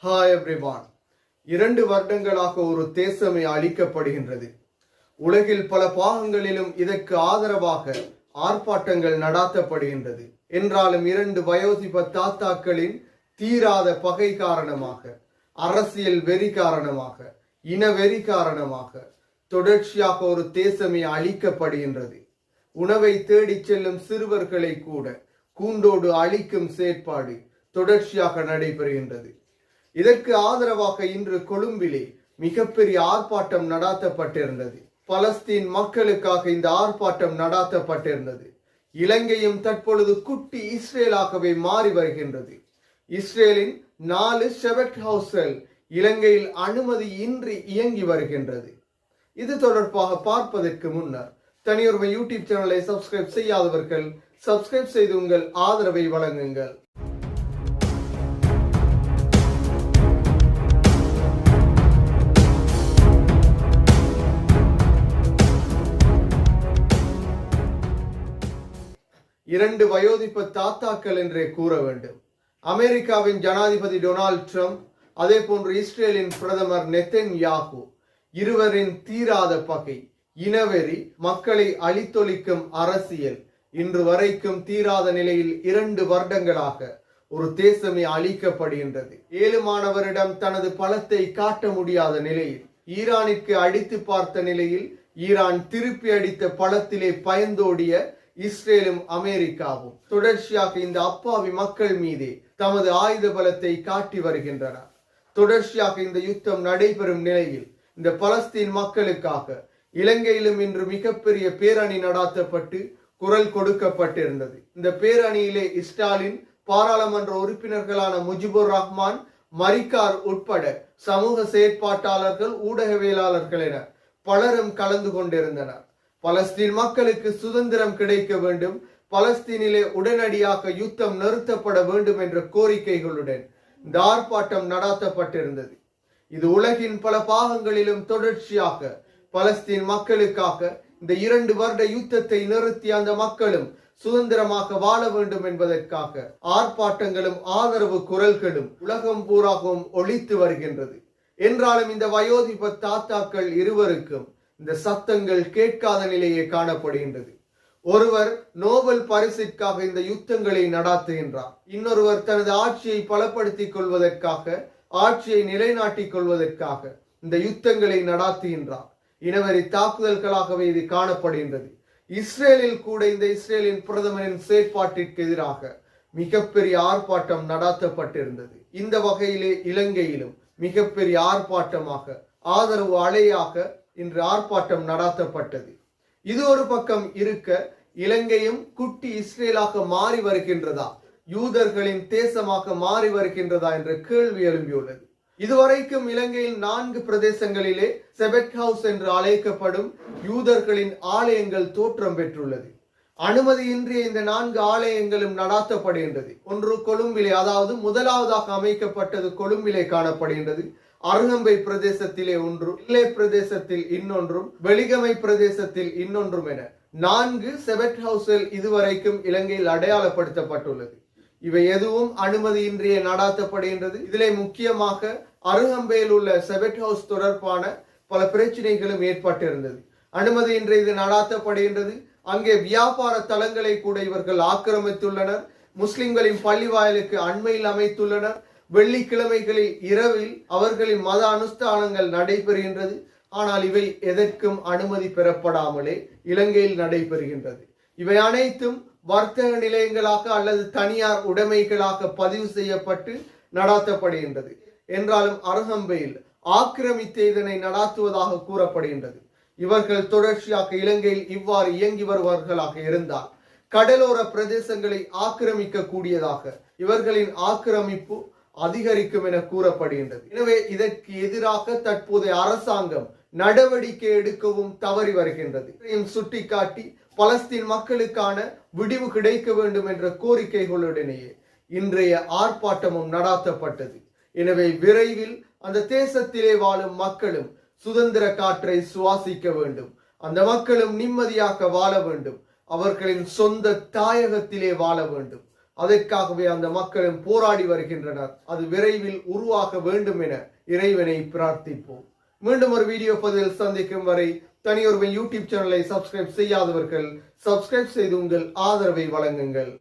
Hi everyone. 2 வருடங்களாக ஒரு தேசமே அழிக்கப்படுகின்றது. உலகில் பல பாகங்களிலும் இதற்கு ஆதரவாக ஆர்ப்பாட்டங்கள் நடாத்தப்படுகின்றது. என்றாலும் 2 வயோதிப தாத்தாக்களின் தீராத பகை காரணமாக, அரசியல் வெறி காரணமாக, இன வெறி காரணமாக தொடர்ச்சியாக ஒரு தேசமே அழிக்கப்படுகின்றது. உணவை தேடிச் செல்லும் சிறுவர்களை கூட கூண்டோடு அழிக்கும் செயற்பாடு தொடர்ச்சியாக நடைபெறுகின்றது. இதற்கு ஆதரவாக இன்று கொழும்பிலே மிகப்பெரிய ஆர்ப்பாட்டம் நடாத்தப்பட்டிருந்தது. பலஸ்தீன் மக்களுக்காக இந்த ஆர்ப்பாட்டம் நடாத்தப்பட்டிருந்தது. இலங்கையும் தற்பொழுது குட்டி இஸ்ரேலாகவே மாறி வருகின்றது. இஸ்ரேலின் 4 ஷெபட் ஹவுஸ்கள் இலங்கையில் அனுமதி இன்றி இயங்கி வருகின்றது. இது தொடர்பாக பார்ப்பதற்கு முன்னர் தனியொருமை யூடியூப் சேனலை சப்ஸ்கிரைப் செய்யாதவர்கள் சப்ஸ்கிரைப் செய்து உங்கள் ஆதரவை வழங்குங்கள். இரண்டு வயோதிப தாத்தாக்கள் என்றே கூற வேண்டும். அமெரிக்காவின் ஜனாதிபதி டொனால்ட் ட்ரம்ப், அதே போன்று இஸ்ரேலின் பிரதமர் நெத்தன்யாகு, இருவரின் தீராத பகை, இனவெறி, மக்களை அழித்தொழிக்கும் அரசியல் இன்று வரைக்கும் தீராத நிலையில் 2 வருடங்களாக ஒரு தேசமே அழிக்கப்படுகின்றது. 7 மாணவரிடம் தனது பலத்தை காட்ட முடியாத நிலையில், ஈரானிற்கு அடித்து பார்த்த நிலையில், ஈரான் திருப்பி அடித்த பலத்திலே பயந்தோடிய இஸ்ரேலும் அமெரிக்காவும் தொடர்ச்சியாக இந்த அப்பாவி மக்கள் மீதே தமது ஆயுத பலத்தை காட்டி வருகின்றனர். தொடர்ச்சியாக இந்த யுத்தம் நடைபெறும் நிலையில் இந்த பலஸ்தீன் மக்களுக்காக இலங்கையிலும் இன்று மிகப்பெரிய பேரணி நடாத்தப்பட்டு குரல் கொடுக்கப்பட்டிருந்தது. இந்த பேரணியிலே ஸ்டாலின், பாராளுமன்ற உறுப்பினர்களான முஜிபுர் ரஹ்மான், மரிக்கார் உட்பட சமூக செயற்பாட்டாளர்கள், ஊடகவியலாளர்கள் என பலரும் கலந்து கொண்டிருந்தனர். பலஸ்தீன் மக்களுக்கு சுதந்திரம் கிடைக்க வேண்டும், பலஸ்தீனிலே உடனடியாக யுத்தம் நிறுத்தப்பட வேண்டும் என்ற கோரிக்கைகளுடன் இந்த ஆர்ப்பாட்டம் நடாத்தப்பட்டிருந்தது. இது உலகின் பல பாகங்களிலும் தொடர்ச்சியாக பலஸ்தீன் மக்களுக்காக இந்த 2 வருட யுத்தத்தை நிறுத்தி அந்த மக்களும் சுதந்திரமாக வாழ வேண்டும் என்பதற்காக ஆர்ப்பாட்டங்களும் ஆதரவு குரல்களும் உலகம் பூராகவும் ஒலித்து வருகின்றது. என்றாலும் இந்த வயோதிப தாத்தாக்கள் இருவருக்கும் இந்த சத்தங்கள் கேட்காத நிலையே காணப்படுகின்றது. ஒருவர் நோபல் பரிசிற்காக இந்த யுத்தங்களை நடாத்துகின்றார். இன்னொருவர் தனது ஆட்சியை பலப்படுத்திக் கொள்வதற்காக, ஆட்சியை நிலைநாட்டிக் கொள்வதற்காக இந்த யுத்தங்களை நடாத்துகின்றார். இனவெறி தாக்குதல்களாகவே இது காணப்படுகின்றது. இஸ்ரேலில் கூட இந்த இஸ்ரேலின் பிரதமரின் செயற்பாட்டிற்கு எதிராக மிகப்பெரிய ஆர்ப்பாட்டம் நடாத்தப்பட்டிருந்தது. இந்த வகையிலே இலங்கையிலும் மிகப்பெரிய ஆர்ப்பாட்டமாக, ஆதரவு அலையாக இன்று ஆர்ப்பாட்டம் நடாத்தப்பட்டது. இது ஒரு பக்கம் இருக்க, இலங்கையும் குட்டி இஸ்ரேலாக மாறி வருகின்றதா, யூதர்களின் தேசமாக மாறி வருகின்றதா என்ற கேள்வி எழும்பியுள்ளது. இதுவரைக்கும் இலங்கையில் 4 பிரதேசங்களிலே ஷெபட் ஹவுஸ் என்று அழைக்கப்படும் யூதர்களின் ஆலயங்கள் தோற்றம் பெற்றுள்ளது. அனுமதியின்றி இந்த 4 ஆலயங்களும் நடாத்தப்படுகின்றது. ஒன்று கொழும்பிலே, அதாவது முதலாவதாக அமைக்கப்பட்டது கொழும்பிலே காணப்படுகின்றது. அருகம்பை பிரதேசத்திலே ஒன்று, இல்லை பிரதேசத்தில் இன்னொன்றும், வெளிகமை பிரதேசத்தில் இன்னொன்றும் என 4 ஷெபட் ஹவுஸ்கள் இதுவரைக்கும் இலங்கையில் அடையாளப்படுத்தப்பட்டுள்ளது. இவை எதுவும் அனுமதியின்றியே நடாத்தப்படுகின்றது. இதிலே முக்கியமாக அருகம்பையில் உள்ள ஷெபட் ஹவுஸ் தொடர்பான பல பிரச்சனைகளும் ஏற்பட்டிருந்தது. அனுமதியின்றி இது நடாத்தப்படுகின்றது. அங்கே வியாபார தலங்களை கூட இவர்கள் ஆக்கிரமித்துள்ளனர். முஸ்லிம்களின் பள்ளி வாயிலுக்கு அண்மையில் அமைத்துள்ளனர். வெள்ளிக்கிழமைகளில் இரவில் அவர்களின் மத அனுஷ்டானங்கள் நடைபெறுகின்றது. ஆனால் இவை எதற்கும் அனுமதி பெறப்படாமலே இலங்கையில் நடைபெறுகின்றது. இவை அனைத்தும் வர்த்தக நிலையங்களாக அல்லது தனியார் உடைமைகளாக பதிவு செய்யப்பட்டு நடாத்தப்படுகின்றது. என்றாலும் அருகம்பையில் ஆக்கிரமித்து இதனை நடாத்துவதாக கூறப்படுகின்றது. இவர்கள் தொடர்ச்சியாக இலங்கையில் இவ்வாறு இயங்கி வருபவர்களாக இருந்தால் கடலோர பிரதேசங்களை ஆக்கிரமிக்க கூடியதாக இவர்களின் ஆக்கிரமிப்பு அதிகரிக்கும் என கூறப்படுகின்றது. எனவே இதற்கு எதிராக தற்போதைய அரசாங்கம் நடவடிக்கை எடுக்கவும் தவறி வருகின்றது. சுட்டிக்காட்டி பலஸ்தீன் மக்களுக்கான விடிவு கிடைக்க வேண்டும் என்ற கோரிக்கைகளுடனேயே இன்றைய ஆர்ப்பாட்டமும் நடாத்தப்பட்டது. எனவே விரைவில் அந்த தேசத்திலே வாழும் மக்களும் சுதந்திர காற்றை சுவாசிக்க வேண்டும். அந்த மக்களும் நிம்மதியாக வாழ வேண்டும். அவர்களின் சொந்த தாயகத்திலே வாழ வேண்டும். அதற்காகவே அந்த மக்களும் போராடி வருகின்றனர். அது விரைவில் உருவாக வேண்டும் என இறைவனை பிரார்த்திப்போம். மீண்டும் ஒரு வீடியோ பதிவில் சந்திக்கும் வரை தனியொருவன் யூடியூப் சேனலை சப்ஸ்கிரைப் செய்யாதவர்கள் சப்ஸ்கிரைப் செய்து உங்கள் ஆதரவை வழங்குங்கள்.